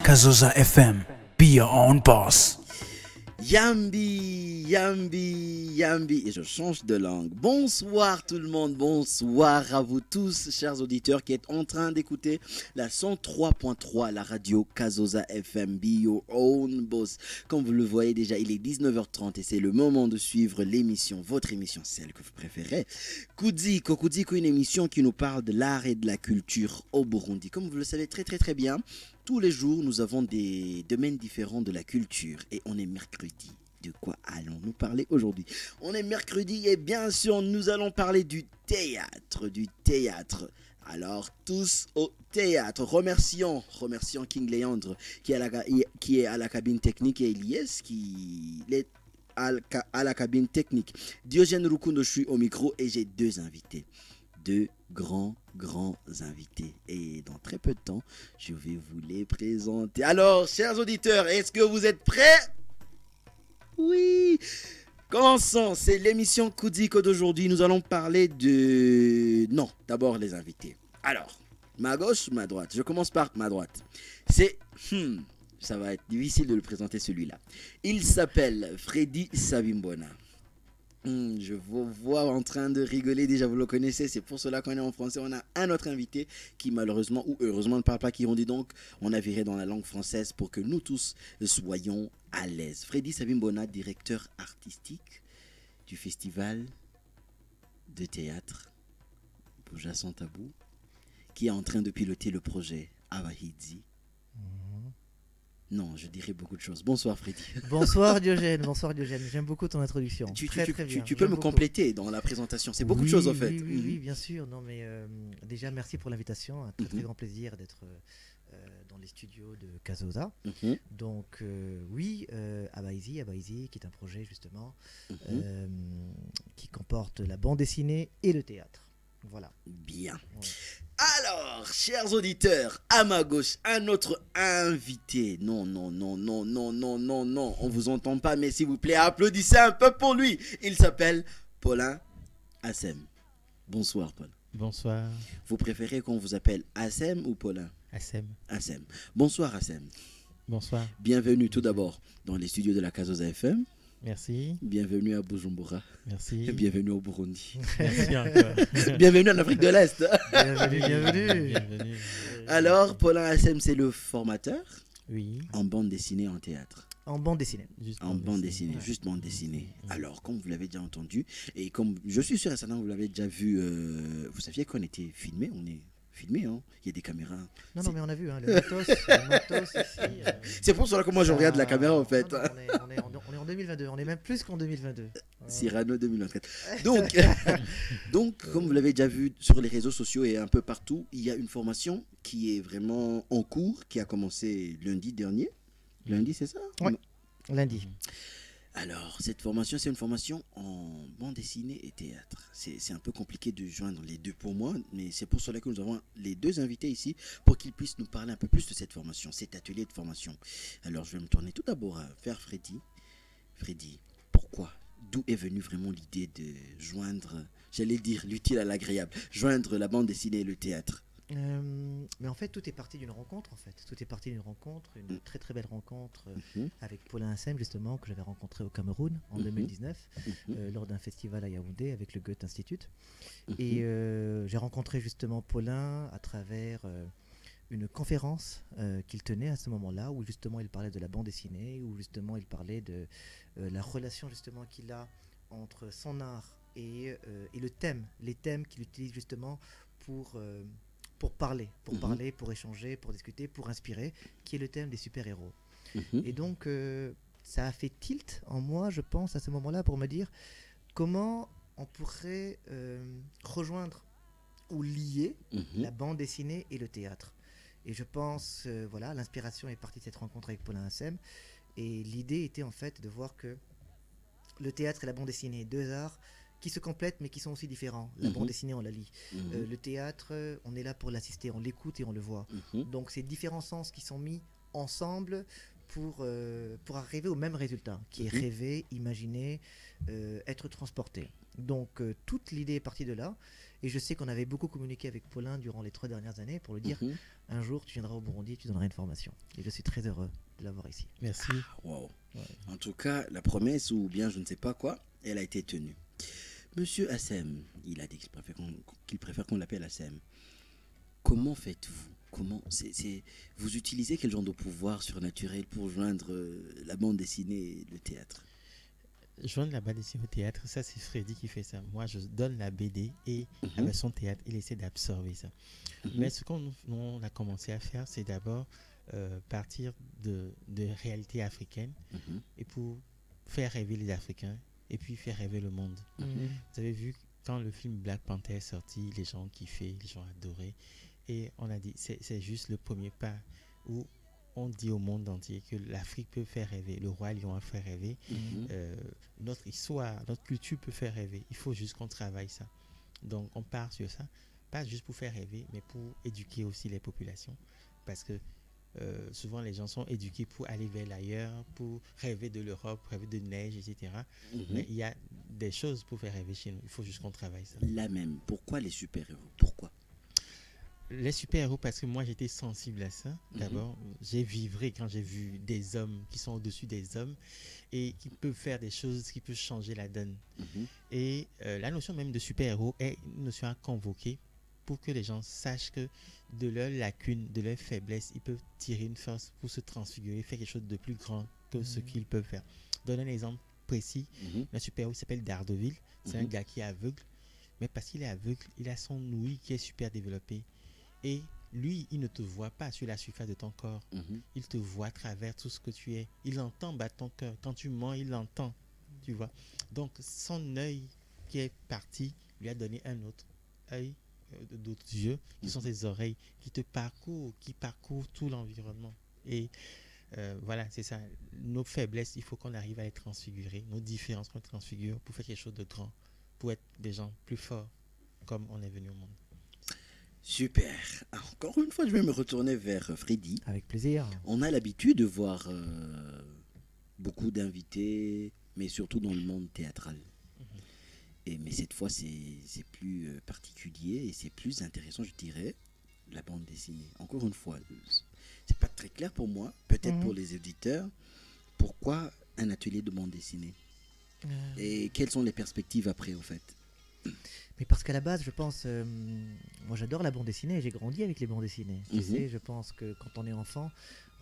Kazoza FM, be your own boss. Yambi, Yambi, Yambi, et je change de langue. Bonsoir tout le monde, bonsoir à vous tous, chers auditeurs qui êtes en train d'écouter la 103.3, la radio Kazoza FM, be your own boss. Comme vous le voyez déjà, il est 19h30 et c'est le moment de suivre l'émission, votre émission, celle que vous préférez. Kudiko, une émission qui nous parle de l'art et de la culture au Burundi. Comme vous le savez très bien, tous les jours, nous avons des domaines différents de la culture et on est mercredi. De quoi allons-nous parler aujourd'hui? On est mercredi et bien sûr, nous allons parler du théâtre, Alors, tous au théâtre. Remercions King Léandre qui est à la cabine technique et Elias qui est à la cabine technique. Diogène Rukundo, je suis au micro et j'ai deux invités. Deux grands invités. Et dans très peu de temps, je vais vous les présenter. Alors, chers auditeurs, est-ce que vous êtes prêts? Oui. Commençons, c'est l'émission Kudiko d'aujourd'hui. Nous allons parler de... Non, d'abord les invités. Alors, ma gauche, ma droite. Je commence par ma droite. C'est... ça va être difficile de le présenter celui-là. Il s'appelle Freddy Sabimbona. Je vous vois en train de rigoler, déjà vous le connaissez, c'est pour cela qu'on est en français. On a un autre invité qui malheureusement ou heureusement ne parle pas Kirundi, donc on a viré dans la langue française pour que nous tous soyons à l'aise. Freddy Sabimbona, directeur artistique du festival de théâtre Buja Sans Tabou, qui est en train de piloter le projet Abahidzi. Non, je dirais beaucoup de choses. Bonsoir Freddy. Bonsoir Diogène, j'aime beaucoup ton introduction. Tu peux me compléter dans la présentation, c'est beaucoup de choses en fait. Oui, bien sûr. Non, mais déjà merci pour l'invitation, un très grand plaisir d'être dans les studios de Kazoza. Donc Abaizi qui est un projet justement qui comporte la bande dessinée et le théâtre. Voilà. Bien. Ouais. Alors, chers auditeurs, à ma gauche, un autre invité. Non, on vous entend pas, mais s'il vous plaît, applaudissez un peu pour lui. Il s'appelle Paulin Assem. Bonsoir, Paul. Bonsoir. Vous préférez qu'on vous appelle Assem ou Paulin? Assem. Bonsoir, Assem. Bonsoir. Bienvenue tout d'abord dans les studios de la Kazoza FM. Merci. Bienvenue à Bujumbura. Merci. Bienvenue au Burundi. Merci encore. Bienvenue en Afrique de l'Est. Bienvenue. Alors, Paulin Assem, c'est le formateur. Oui. En bande dessinée, en théâtre. En bande dessinée. Juste bande dessinée. Alors, comme vous l'avez déjà entendu, et comme je suis sûr et certain que vous l'avez déjà vu, vous saviez qu'on était filmé, on est filmé, hein. Il y a des caméras. Non, mais on a vu, le matos ici. C'est pour cela que moi je regarde la caméra en fait. On est en 2022, on est même plus qu'en 2022. Cyrano 2024. Donc, comme vous l'avez déjà vu sur les réseaux sociaux et un peu partout, il y a une formation qui est vraiment en cours, qui a commencé lundi dernier. Lundi, c'est ça? Oui, lundi. Alors, cette formation, c'est une formation en bande dessinée et théâtre. C'est un peu compliqué de joindre les deux pour moi, mais c'est pour cela que nous avons les deux invités ici pour qu'ils puissent nous parler un peu plus de cette formation, cet atelier de formation. Alors, je vais me tourner tout d'abord vers Freddy. Freddy, pourquoi? D'où est venue vraiment l'idée de joindre, j'allais dire l'utile à l'agréable, joindre la bande dessinée et le théâtre? Mais en fait, tout est parti d'une rencontre. Une très très belle rencontre avec Paulin Assem justement, que j'avais rencontré au Cameroun en 2019 lors d'un festival à Yaoundé avec le Goethe Institute. Et j'ai rencontré justement Paulin à travers une conférence qu'il tenait à ce moment-là, où justement il parlait de la bande dessinée, où justement il parlait de la relation justement qu'il a entre son art et le thème, les thèmes qu'il utilise justement pour parler, pour échanger, pour discuter, pour inspirer, qui est le thème des super-héros. Et donc, ça a fait tilt en moi, je pense, à ce moment-là, pour me dire comment on pourrait rejoindre ou lier la bande dessinée et le théâtre. Et je pense, l'inspiration est partie de cette rencontre avec Paulin Assem. Et l'idée était en fait de voir que le théâtre et la bande dessinée, deux arts qui se complètent mais qui sont aussi différents. La bande dessinée, on la lit. Le théâtre, on est là pour l'assister, on l'écoute et on le voit. Donc c'est différents sens qui sont mis ensemble pour arriver au même résultat, qui est rêver, imaginer, être transporté. Donc toute l'idée est partie de là. Et je sais qu'on avait beaucoup communiqué avec Paulin durant les 3 dernières années pour lui dire Mhm. un jour tu viendras au Burundi et tu donneras une formation. Et je suis très heureux de l'avoir ici. Merci. Wow. Ouais. En tout cas, la promesse, ou bien je ne sais pas quoi, elle a été tenue. Monsieur Assem, il a dit qu'il préfère qu'on l'appelle Assem. Comment faites-vous? Vous utilisez quel genre de pouvoir surnaturel pour joindre la bande dessinée et le théâtre? Joindre la bande dessinée au théâtre, ça c'est Freddy qui fait ça. Moi je donne la BD et avec son théâtre, il essaie d'absorber ça. Mais ce qu'on a commencé à faire, c'est d'abord partir de réalités africaines et pour faire rêver les Africains et puis faire rêver le monde. Vous avez vu quand le film Black Panther est sorti, les gens ont kiffé, les gens ont adoré. Et on a dit, c'est juste le premier pas où on dit au monde entier que l'Afrique peut faire rêver, le roi lion a fait rêver, notre histoire, notre culture peut faire rêver. Il faut juste qu'on travaille ça. Donc on part sur ça, pas juste pour faire rêver, mais pour éduquer aussi les populations. Parce que souvent les gens sont éduqués pour aller vers l'ailleurs, pour rêver de l'Europe, rêver de neige, etc. Mais il y a des choses pour faire rêver chez nous. Il faut juste qu'on travaille ça. Là même, pourquoi les super-héros? Pourquoi? Les super-héros, parce que moi j'étais sensible à ça. D'abord, j'ai vibré quand j'ai vu des hommes qui sont au-dessus des hommes et qui peuvent faire des choses qui peuvent changer la donne. Et la notion même de super-héros est une notion à convoquer pour que les gens sachent que de leurs lacunes, de leurs faiblesses, ils peuvent tirer une force pour se transfigurer, faire quelque chose de plus grand que ce qu'ils peuvent faire. Donner un exemple précis, un super-héros s'appelle Daredevil, c'est un gars qui est aveugle, mais parce qu'il est aveugle, il a son ouïe qui est super développée. Et lui, il ne te voit pas sur la surface de ton corps. Il te voit à travers tout ce que tu es. Il entend battre ton cœur. Quand tu mens, il l'entend. Tu vois. Donc, son œil qui est parti lui a donné un autre œil, d'autres yeux, qui sont ses oreilles, qui parcourent tout l'environnement. Et voilà, c'est ça. Nos faiblesses, il faut qu'on arrive à les transfigurer. Nos différences qu'on transfigure pour faire quelque chose de grand, pour être des gens plus forts, comme on est venu au monde. Super. Encore une fois, je vais me retourner vers Freddy. Avec plaisir. On a l'habitude de voir beaucoup d'invités, mais surtout dans le monde théâtral. Mais cette fois, c'est plus particulier et c'est plus intéressant, je dirais, la bande dessinée. Encore une fois, c'est pas très clair pour moi, peut-être pour les éditeurs, pourquoi un atelier de bande dessinée et quelles sont les perspectives après, au fait? Mais parce qu'à la base, je pense, moi j'adore la bande dessinée et j'ai grandi avec les bandes dessinées. Tu sais, je pense que quand on est enfant,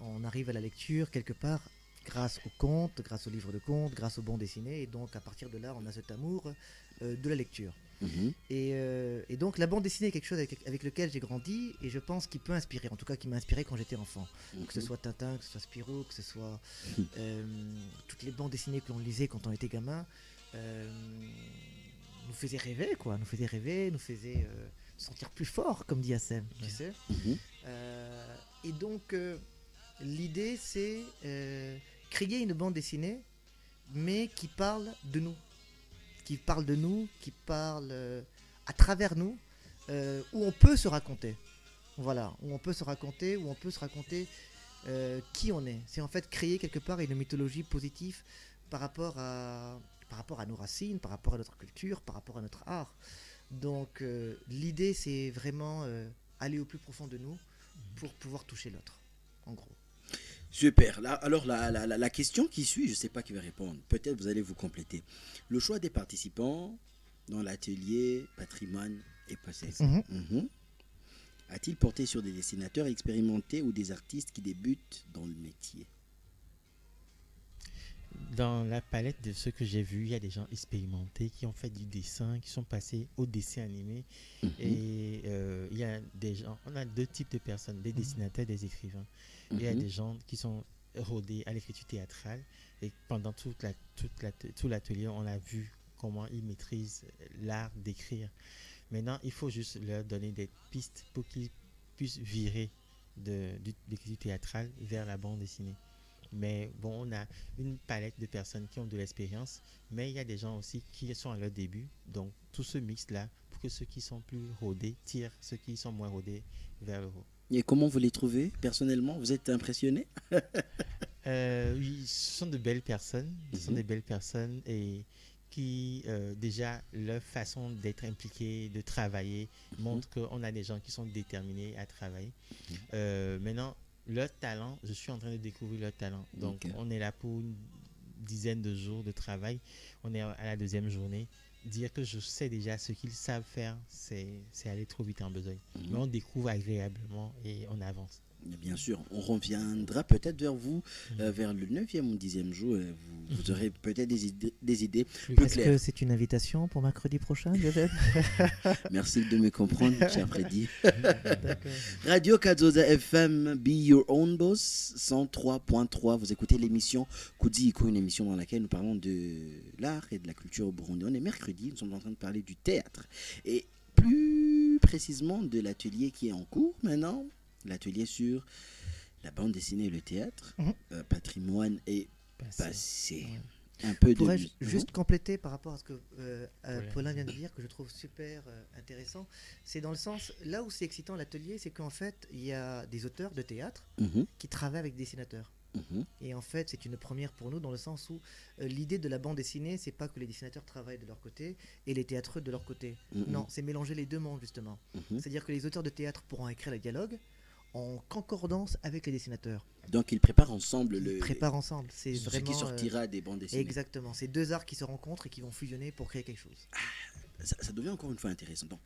on arrive à la lecture quelque part grâce aux contes, grâce aux livres de contes, grâce aux bandes dessinées. Et donc à partir de là, on a cet amour de la lecture. Et donc la bande dessinée est quelque chose avec lequel j'ai grandi et je pense qu'il peut inspirer, en tout cas qui m'a inspiré quand j'étais enfant. Que ce soit Tintin, que ce soit Spirou, que ce soit toutes les bandes dessinées que l'on lisait quand on était gamin. Nous faisait rêver, quoi. Nous faisait se sentir plus fort, comme dit Assem, tu sais. Et donc, l'idée, c'est créer une bande dessinée, mais qui parle de nous. Qui parle à travers nous, où on peut se raconter. Voilà, où on peut se raconter qui on est. C'est en fait créer quelque part une mythologie positive par rapport à nos racines, par rapport à notre culture, par rapport à notre art. Donc l'idée c'est vraiment aller au plus profond de nous pour pouvoir toucher l'autre, en gros. Super. Là, alors la question qui suit, je ne sais pas qui va répondre, peut-être vous allez vous compléter. Le choix des participants dans l'atelier patrimoine et possession a-t-il porté sur des dessinateurs expérimentés ou des artistes qui débutent dans le métier? Dans la palette de ceux que j'ai vus, il y a des gens expérimentés qui ont fait du dessin, qui sont passés au dessin animé. Et il y a des gens, on a deux types de personnes, des dessinateurs, des écrivains. Il y a des gens qui sont rodés à l'écriture théâtrale. Et pendant tout l'atelier, on a vu comment ils maîtrisent l'art d'écrire. Maintenant, il faut juste leur donner des pistes pour qu'ils puissent virer de l'écriture théâtrale vers la bande dessinée. Mais bon, on a une palette de personnes qui ont de l'expérience, mais il y a des gens aussi qui sont à leur début. Donc, tout ce mix-là, pour que ceux qui sont plus rodés tirent ceux qui sont moins rodés vers le haut. Et comment vous les trouvez personnellement? Vous êtes impressionné? Oui, ce sont de belles personnes. Ce sont des belles personnes et qui, déjà, leur façon d'être impliqué, de travailler, montre qu'on a des gens qui sont déterminés à travailler. Maintenant, leur talent, je suis en train de découvrir leur talent. Donc, on est là pour une dizaine de jours de travail. On est à la deuxième journée. Dire que je sais déjà ce qu'ils savent faire, c'est aller trop vite en besogne. Mais on découvre agréablement et on avance. Bien sûr, on reviendra peut-être vers vous vers le 9e ou 10e jour. Vous aurez peut-être des idées plus Est-ce claires. que c'est une invitation pour mercredi prochain, Joseph? Merci de me comprendre, cher Freddy. D'accord. Radio Kazoza FM, Be Your Own Boss, 103.3. Vous écoutez l'émission Koudi Iko, une émission dans laquelle nous parlons de l'art et de la culture burundaise. On est mercredi, nous sommes en train de parler du théâtre. Et plus précisément de l'atelier qui est en cours maintenant. L'atelier sur la bande dessinée et le théâtre, patrimoine et passé. Un peu Pourrais-je juste compléter par rapport à ce que Paulin vient de dire, que je trouve super intéressant. C'est dans le sens, là où c'est excitant l'atelier, c'est qu'en fait, il y a des auteurs de théâtre qui travaillent avec des dessinateurs. Et en fait, c'est une première pour nous dans le sens où l'idée de la bande dessinée, c'est pas que les dessinateurs travaillent de leur côté et les théâtreux de leur côté. Non, c'est mélanger les deux mondes justement. C'est-à-dire que les auteurs de théâtre pourront écrire les dialogues en concordance avec les dessinateurs. Donc ils préparent ensemble ensemble. C'est ce vraiment qui sortira des bandes dessinées. Exactement. C'est deux arts qui se rencontrent et qui vont fusionner pour créer quelque chose. Ça devient encore une fois intéressant. Donc,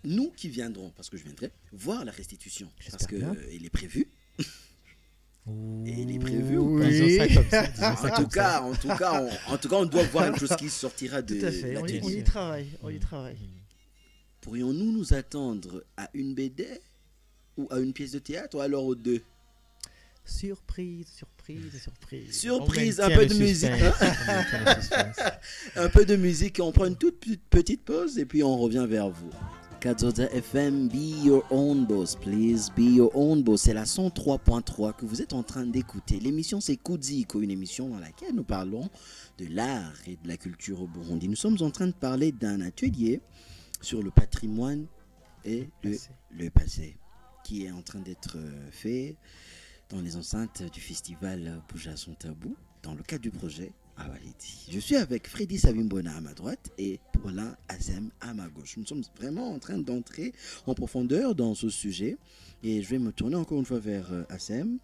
nous qui viendrons, parce que je viendrai, voir la restitution, parce qu'il est prévu. Et il est prévu ou pas? Disons ça comme ça, En tout cas, on doit voir une chose qui sortira de Tout à fait. On l'atelier. y travaille. On y travaille. Pourrions-nous nous attendre à une BD ou à une pièce de théâtre ou alors aux deux? Surprise. Surprise, un peu de musique. Un peu de musique et on prend une toute petite pause et puis on revient vers vous. Kazoza FM, be your own boss, please, be your own boss. C'est la 103.3 que vous êtes en train d'écouter. L'émission c'est Kudziko, une émission dans laquelle nous parlons de l'art et de la culture au Burundi. Nous sommes en train de parler d'un atelier sur le patrimoine et le passé qui est en train d'être fait dans les enceintes du festival Bouja Son Tabou dans le cadre du projet Awalidi. Je suis avec Freddy Savimbona à ma droite et Paulin Azem à ma gauche. Nous sommes vraiment en train d'entrer en profondeur dans ce sujet et je vais me tourner encore une fois vers Azem.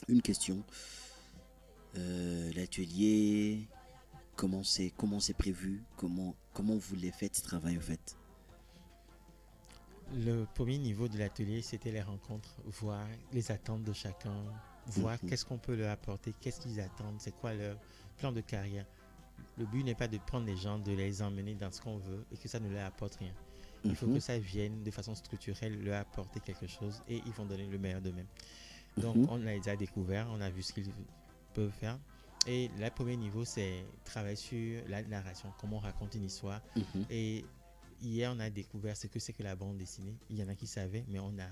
Une question. L'atelier, comment c'est prévu? Comment vous les faites ce travail en fait? Le premier niveau de l'atelier, c'était les rencontres, voir les attentes de chacun, voir qu'est-ce qu'on peut leur apporter, qu'est-ce qu'ils attendent, c'est quoi leur plan de carrière. Le but n'est pas de prendre les gens, de les emmener dans ce qu'on veut et que ça ne leur apporte rien. Il faut que ça vienne de façon structurelle leur apporter quelque chose et ils vont donner le meilleur d'eux-mêmes. Donc on les a découverts, on a vu ce qu'ils peuvent faire. Et le premier niveau, c'est travailler sur la narration, comment on raconte une histoire. Et hier, on a découvert ce que c'est que la bande dessinée. Il y en a qui savaient, mais on a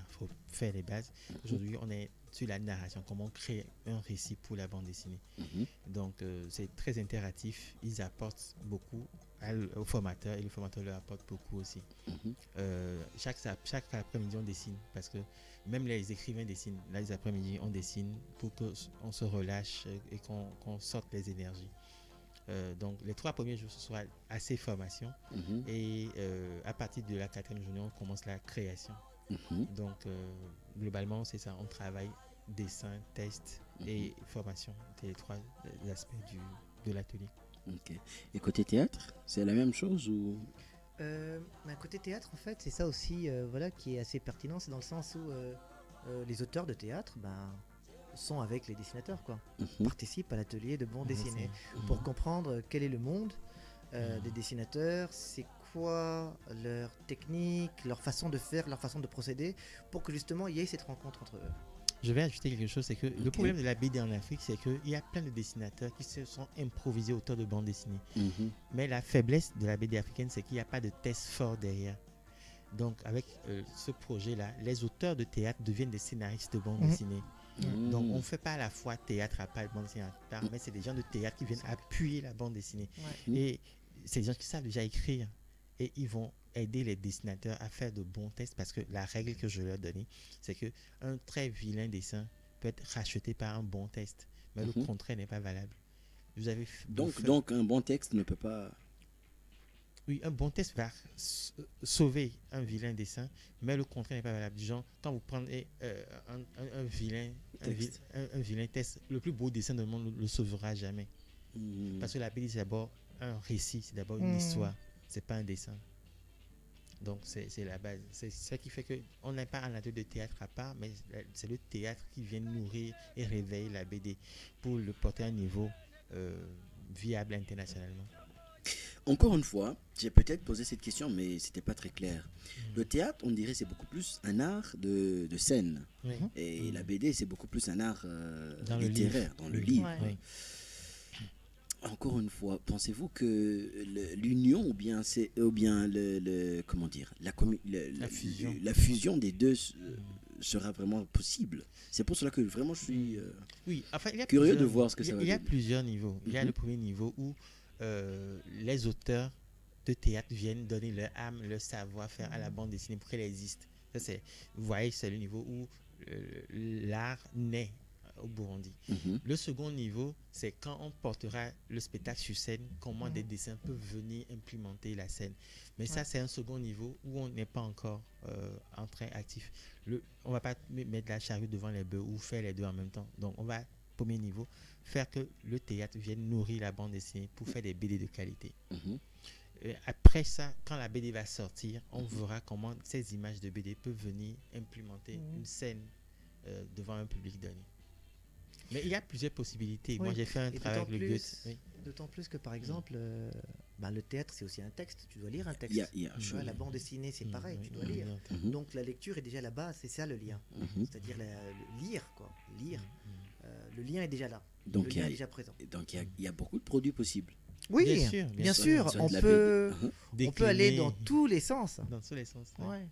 fait les bases. Aujourd'hui, on est sur la narration, comment créer un récit pour la bande dessinée. Donc, c'est très interactif. Ils apportent beaucoup au formateur et le formateur leur apporte beaucoup aussi. Chaque après-midi, on dessine parce que même les écrivains dessinent. Là, les après-midi, on dessine pour qu'on se relâche et qu'on sorte les énergies. Donc les 3 premiers jours ce sera assez formation et à partir de la 4e journée on commence la création. Donc globalement c'est ça, on travaille dessin, test et formation, c'est les 3 aspects de l'atelier. Et côté théâtre, c'est la même chose ou? Côté théâtre en fait c'est ça aussi voilà, qui est assez pertinent, c'est dans le sens où les auteurs de théâtre sont avec les dessinateurs, quoi. Participent à l'atelier de bande dessinée pour comprendre quel est le monde des dessinateurs, c'est quoi leur technique, leur façon de faire, leur façon de procéder, pour que justement il y ait cette rencontre entre eux. Je vais ajouter quelque chose, c'est que le problème de la BD en Afrique, c'est qu'il y a plein de dessinateurs qui se sont improvisés auteurs de bande dessinée. Mais la faiblesse de la BD africaine, c'est qu'il n'y a pas de test fort derrière. Donc avec ce projet-là, les auteurs de théâtre deviennent des scénaristes de bande dessinée. Donc on ne fait pas à la fois théâtre à part, bande dessinée à part, mais c'est des gens de théâtre qui viennent appuyer la bande dessinée. Et c'est des gens qui savent déjà écrire et ils vont aider les dessinateurs à faire de bons tests, parce que la règle que je leur donnais, c'est qu'un très vilain dessin peut être racheté par un bon test, mais le contraire n'est pas valable. Vous avez Donc un bon texte ne peut pas... Oui, un bon texte va sauver un vilain dessin, mais le contraire n'est pas valable. Du genre, quand vous prenez un vilain Texte. un vilain texte, le plus beau dessin du monde ne le sauvera jamais. Parce que la BD, c'est d'abord un récit, c'est d'abord une histoire, c'est pas un dessin. Donc, c'est la base. C'est ça qui fait qu'on n'a pas un atelier de théâtre à part, mais c'est le théâtre qui vient nourrir et réveiller la BD pour le porter à un niveau viable internationalement. Encore une fois, j'ai peut-être posé cette question, mais c'était pas très clair. Le théâtre, on dirait, c'est beaucoup plus un art de scène. Oui. Et la BD, c'est beaucoup plus un art Dans le littéraire, livre. dans le Oui. livre. Ouais. Oui. Encore une fois, pensez-vous que l'union ou bien comment dire la fusion des deux sera vraiment possible? C'est pour cela que vraiment je suis Oui, enfin, il y a curieux de plusieurs- voir ce que ça va Il y a donner. plusieurs niveaux. Il y a Mhm. le premier niveau où les auteurs de théâtre viennent donner leur âme, leur savoir-faire à la bande dessinée pour qu'elle existe. Ça, vous voyez, c'est le niveau où l'art naît au Burundi. Mhm. Le second niveau, c'est quand on portera le spectacle sur scène, comment des dessins peuvent venir implémenter la scène. Mais ça, c'est un second niveau où on n'est pas encore en train actif. On ne va pas mettre la charrue devant les bœufs ou faire les deux en même temps. Donc, on va, premier niveau, faire que le théâtre vienne nourrir la bande dessinée pour faire des BD de qualité. Mhm. Et après ça, quand la BD va sortir, on verra comment ces images de BD peuvent venir implémenter une scène devant un public donné. Mais il y a plusieurs possibilités. Moi, Oui. j'ai fait un Et travail avec le d'autant Goethe. plus, Oui. d'autant plus que par exemple, le théâtre c'est aussi un texte, tu dois lire un texte. Il y a Tu vois, la bande dessinée c'est pareil, tu dois lire. Mhm. Donc la lecture est déjà là-bas, c'est ça le lien. Mhm. C'est-à-dire lire quoi, lire. Le lien est déjà là. Donc, le il y lien a- est déjà présent. Donc il y a beaucoup de produits possibles. Oui, Bien sûr, bien sûr, Soit on de la peut, BD. on peut aller Décliner dans tous les sens. dans tous les sens. Ouais. Ouais.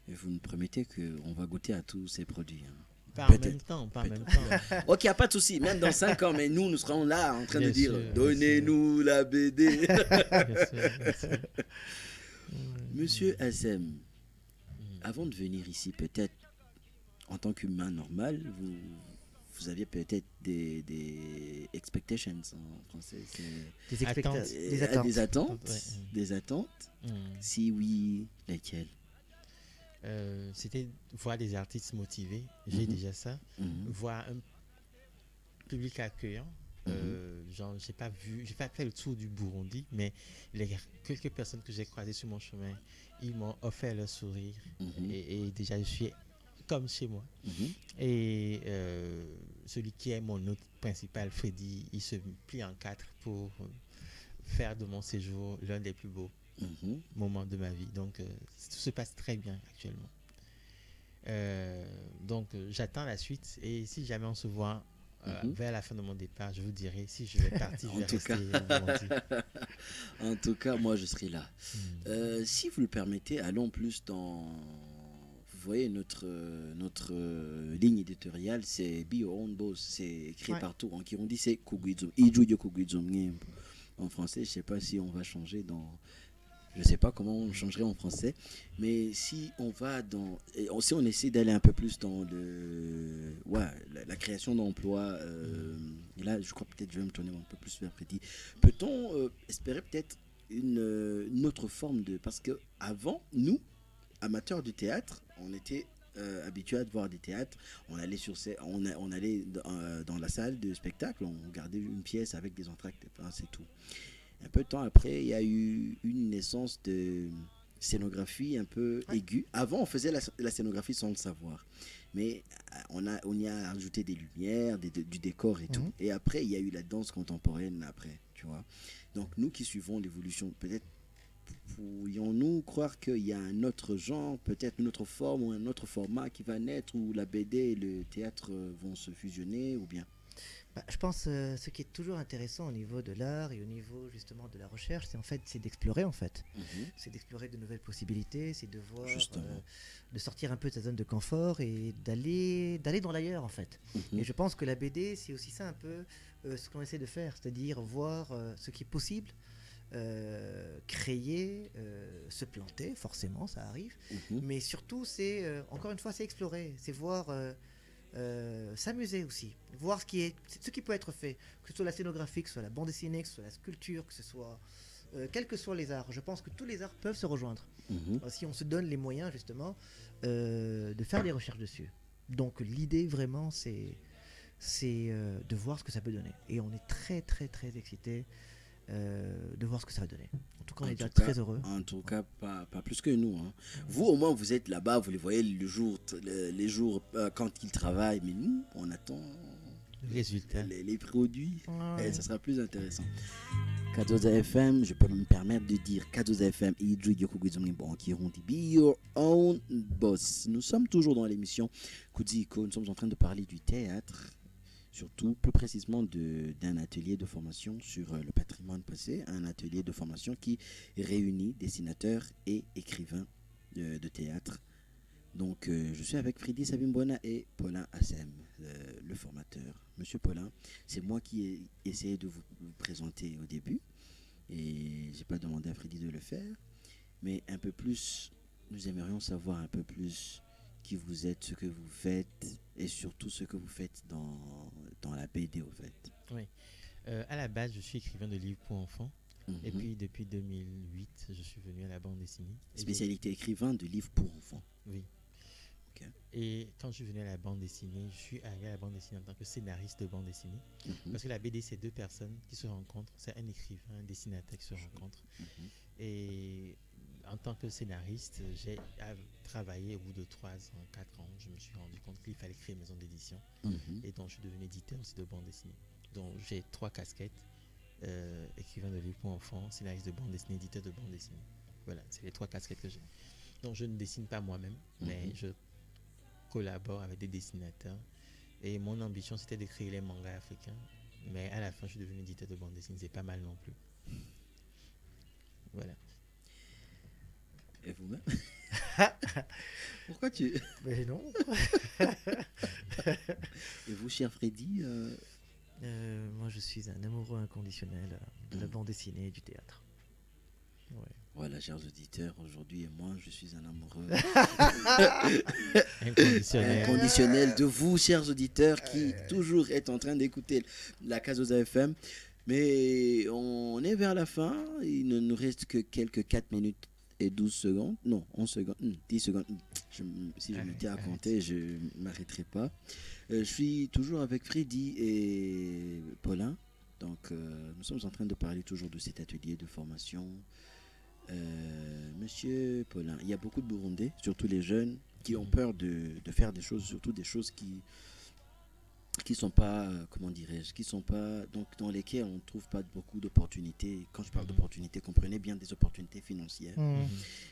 Et vous me promettez qu'on va goûter à tous ces produits. Hein. Pas en Peut-être. même temps, pas en même temps. Ok, il n'y a pas de souci. Même dans 5 ans, mais nous serons là en train Bien de dire sûr, bien donnez-nous la BD. Bien sûr, bien sûr. Monsieur SM, avant de venir ici, peut-être en tant qu'humain normal, vous aviez peut-être des expectations en français. Des Attentes. des attentes. Des attentes. Ouais. Des attentes. Mm. Si oui, lesquelles? C'était voir des artistes motivés, j'ai Mhm. déjà ça. Mhm. Voir un public accueillant. Genre, j'ai pas fait le tour du Burundi, mais quelques personnes que j'ai croisées sur mon chemin, ils m'ont offert leur sourire. Mhm. Et déjà, je suis comme chez moi. Mhm. Et celui qui est mon hôte principal, Freddy, il se plie en 4 pour faire de mon séjour l'un des plus beaux Mhm. moments de ma vie. Donc, tout se passe très bien actuellement. Donc, j'attends la suite. Et si jamais on se voit vers la fin de mon départ, je vous dirai si je vais partir, je En vais tout rester au Burundi. En tout cas, moi, je serai là. Si vous le permettez, allons plus dans... Vous voyez, notre ligne éditoriale, c'est Be Your Own Boss. C'est écrit Ouais. partout. En Kirundi, c'est Kugwizum. Ijuyo Kugwizum. En français, je ne sais pas si on va changer dans... Je ne sais pas comment on changerait en français. Mais si on va dans... Si on essaie d'aller un peu plus dans la création d'emplois, et là, je crois peut-être je vais me tourner un peu plus vers Petit. Peut-on espérer peut-être une autre forme de... Parce que avant, nous, amateurs du théâtre, on était habitués à voir des théâtres. On allait on allait dans la salle de spectacle, on regardait une pièce avec des entractes, enfin, c'est tout. Un peu de temps après, il y a eu une naissance de scénographie un peu aiguë. Avant, on faisait la scénographie sans le savoir. Mais on y a ajouté des lumières, du décor et tout. Et après, il y a eu la danse contemporaine après, tu vois. Donc, nous qui suivons l'évolution, peut-être pourrions-nous croire qu'il y a un autre genre, peut-être une autre forme ou un autre format qui va naître où la BD et le théâtre vont se fusionner ou bien? Je pense ce qui est toujours intéressant au niveau de l'art et au niveau justement de la recherche, c'est d'explorer en fait. C'est d'explorer de nouvelles possibilités, c'est de voir, de sortir un peu de sa zone de confort et d'aller dans l'ailleurs en fait. Et je pense que la BD c'est aussi ça un peu ce qu'on essaie de faire, c'est-à-dire voir ce qui est possible, créer, se planter, forcément ça arrive, mais surtout c'est encore une fois c'est explorer, c'est voir s'amuser aussi, voir ce qui peut être fait, que ce soit la scénographie, que ce soit la bande dessinée, que ce soit la sculpture, que ce soit quels que soient les arts. Je pense que tous les arts peuvent se rejoindre si on se donne les moyens justement de faire des recherches dessus. Donc l'idée vraiment c'est de voir ce que ça peut donner. Et on est très très très excités de voir ce que ça va donner. En tout cas, on est déjà très heureux. En tout cas, pas plus que nous. Hein. Vous, au moins, vous êtes là-bas, vous les voyez les jours quand ils travaillent, mais nous, on attend Résultat. les produits. Ouais. Et ça sera plus intéressant. Kadoza FM, je peux me permettre de dire Kadoza FM, be your own boss. Nous sommes toujours dans l'émission Kudiko. Nous sommes en train de parler du théâtre, surtout plus précisément d'un atelier de formation sur le patrimoine passé, un atelier de formation qui réunit dessinateurs et écrivains de théâtre. Donc je suis avec Freddy Sabimbona et Paulin Assem, le formateur. Monsieur Paulin, c'est moi qui ai essayé de vous présenter au début et j'ai pas demandé à Freddy de le faire, mais un peu plus, nous aimerions savoir un peu plus qui vous êtes, ce que vous faites et surtout ce que vous faites dans la BD au fait. Oui. À la base, je suis écrivain de livres pour enfants. Et puis depuis 2008, je suis venu à la bande dessinée. Spécialité écrivain de livres pour enfants. Oui. Ok. Et quand je suis venu à la bande dessinée, je suis arrivé à la bande dessinée en tant que scénariste de bande dessinée. Parce que la BD, c'est deux personnes qui se rencontrent. C'est un écrivain, un dessinateur qui se rencontrent. Et en tant que scénariste, j'ai travaillé au bout de 3 ans, 4 ans. Je me suis rendu compte qu'il fallait créer une maison d'édition. Et donc, je suis devenu éditeur aussi de bande dessinée. Donc, j'ai 3 casquettes. Écrivain de livres pour enfants, scénariste de bande dessinée, éditeur de bande dessinée. Voilà, c'est les 3 casquettes que j'ai. Donc, je ne dessine pas moi-même, mais je collabore avec des dessinateurs. Et mon ambition, c'était de créer les mangas africains. Mais à la fin, je suis devenu éditeur de bande dessinée. C'est pas mal non plus. Voilà. Et vous-même? Pourquoi tu... Mais non. Et vous, cher Freddy Moi, je suis un amoureux inconditionnel de la bande dessinée et du théâtre. Ouais. Voilà, chers auditeurs, aujourd'hui et moi, je suis un amoureux inconditionnel de vous, chers auditeurs, qui toujours êtes en train d'écouter la Kazoza FM. Mais on est vers la fin, il ne nous reste que quelques 4 minutes et 12 secondes. Non, 11 secondes, 10 secondes. Si je me tiens à compter, je ne m'arrêterai pas. Je suis toujours avec Freddy et Paulin. Donc, nous sommes en train de parler toujours de cet atelier de formation. Monsieur Paulin, il y a beaucoup de Burundais, surtout les jeunes, qui ont peur de faire des choses, surtout des choses qui sont pas, comment dirais-je, qui sont pas, donc dans lesquelles on ne trouve pas beaucoup d'opportunités. Quand je parle d'opportunités, comprenez bien des opportunités financières.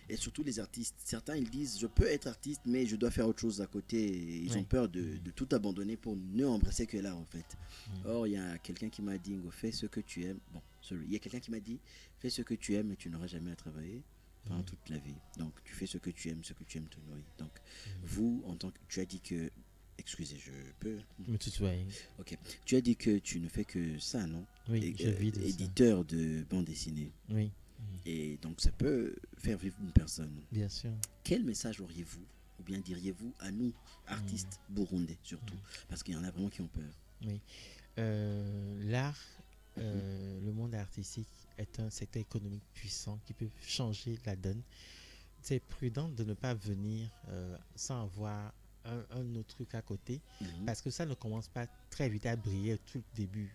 Et surtout les artistes, certains ils disent je peux être artiste mais je dois faire autre chose à côté. Et ils ont peur de tout abandonner pour ne embrasser que l'art en fait. Or il y a quelqu'un qui m'a dit fais ce que tu aimes. Bon, il y a quelqu'un qui m'a dit fais ce que tu aimes et tu n'auras jamais à travailler pendant toute la vie. Donc tu fais ce que tu aimes te nourrir. Donc vous en tant que tu as dit que excusez, je peux me tutoyer. Ok. Tu as dit que tu ne fais que ça, non? Oui, je vis de éditeur ça. de bande dessinée. Oui. Et donc ça peut faire vivre une personne. Bien sûr. Quel message auriez-vous, ou bien diriez-vous à nous, artistes burundais surtout? Parce qu'il y en a vraiment qui ont peur. Oui. L'art, le monde artistique est un secteur économique puissant qui peut changer la donne. C'est prudent de ne pas venir sans avoir un autre truc à côté parce que ça ne commence pas très vite à briller tout le début.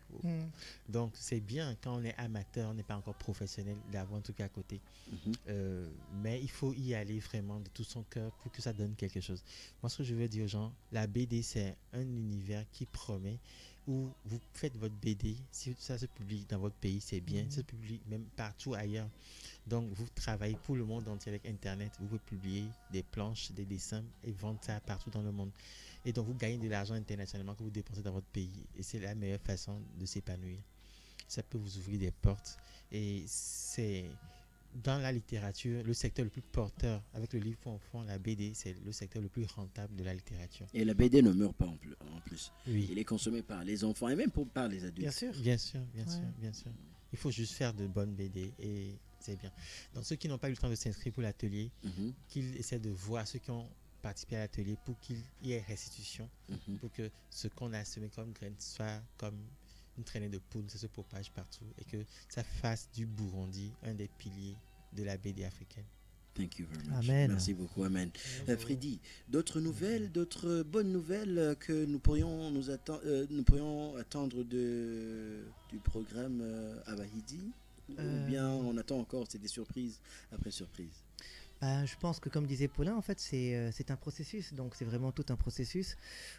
Donc c'est bien quand on est amateur, on n'est pas encore professionnel, d'avoir un truc à côté. Mais il faut y aller vraiment de tout son cœur pour que ça donne quelque chose. Moi ce que je veux dire aux gens, la BD c'est un univers qui promet, où vous faites votre BD, si ça se publie dans votre pays, c'est bien, ça se publie même partout ailleurs. Donc vous travaillez pour le monde entier avec Internet, vous pouvez publier des planches, des dessins et vendre ça partout dans le monde. Et donc vous gagnez de l'argent internationalement que vous dépensez dans votre pays. Et c'est la meilleure façon de s'épanouir. Ça peut vous ouvrir des portes. Et c'est dans la littérature, le secteur le plus porteur, avec le livre pour enfants, la BD, c'est le secteur le plus rentable de la littérature. Et la BD ne meurt pas en plus. Oui. Il est consommé par les enfants et même par les adultes. Bien sûr. Bien sûr. Il faut juste faire de bonnes BD et c'est bien. Donc ceux qui n'ont pas eu le temps de s'inscrire pour l'atelier, qu'ils essaient de voir ceux qui ont participer à l'atelier pour qu'il y ait restitution, Mhm. pour que ce qu'on a semé comme graines soit comme une traînée de poudre, ça se propage partout et que ça fasse du Burundi un des piliers de la BD africaine. Thank you very much. Amen. Merci beaucoup, Amen. Freddy, d'autres nouvelles, d'autres bonnes nouvelles que nous pourrions attendre du programme Abahidi, ou bien on attend encore, c'est des surprises après surprises? Je pense que comme disait Paulin, en fait, c'est un processus. Donc, c'est vraiment tout un processus.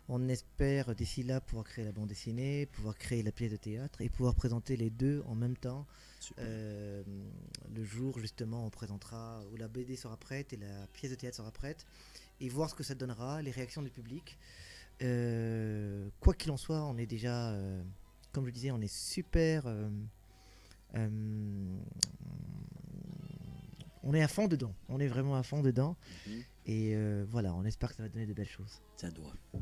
On espère d'ici là pouvoir créer la bande dessinée, pouvoir créer la pièce de théâtre et pouvoir présenter les deux en même temps. Super. Le jour, justement, on présentera où la BD sera prête et la pièce de théâtre sera prête et voir ce que ça donnera, les réactions du public. Quoi qu'il en soit, on est déjà, comme je disais, on est super. On est à fond dedans, on est vraiment à fond dedans. Mhm. Et voilà, on espère que ça va donner de belles choses. Ça doit. Ouais.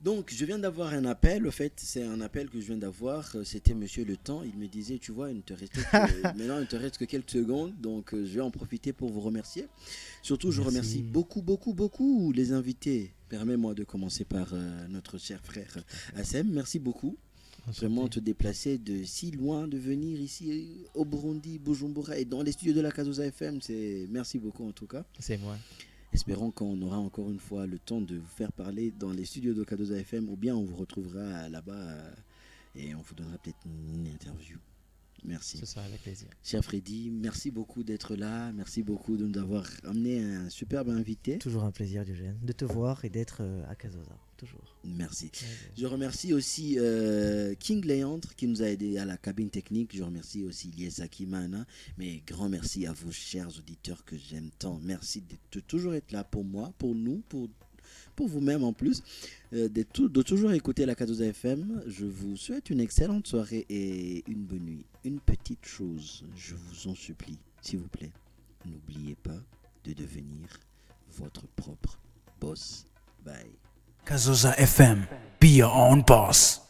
Donc, je viens d'avoir un appel. Au fait, c'est un appel que je viens d'avoir. C'était Monsieur Le Temps. Il me disait, tu vois, il ne te reste maintenant, il ne te reste que quelques secondes. Donc, je vais en profiter pour vous remercier. Surtout, je Merci. remercie beaucoup les invités. Permets-moi de commencer par notre cher frère Assem. Merci beaucoup. Vraiment te déplacer de si loin, de venir ici au Burundi, Bujumbura et dans les studios de la Kazosa FM. Merci beaucoup en tout cas. C'est moi. Espérons qu'on aura encore une fois le temps de vous faire parler dans les studios de Kadoza FM, ou bien on vous retrouvera là-bas et on vous donnera peut-être une interview. Merci. Ce sera avec plaisir. Cher Freddy, merci beaucoup d'être là. Merci beaucoup de nous avoir amené un superbe invité. Toujours un plaisir, Diogène, de te voir et d'être à Kazosa. Toujours. Merci. Ouais. Je remercie aussi King Léandre qui nous a aidé à la cabine technique. Je remercie aussi Liesaki Mana. Mais grand merci à vous, chers auditeurs que j'aime tant. Merci de toujours être là pour moi, pour nous, pour vous-même en plus, de toujours écouter la Kadoza FM. Je vous souhaite une excellente soirée et une bonne nuit. Une petite chose, je vous en supplie, s'il vous plaît, n'oubliez pas de devenir votre propre boss. Bye. Kazosa FM, be your own boss.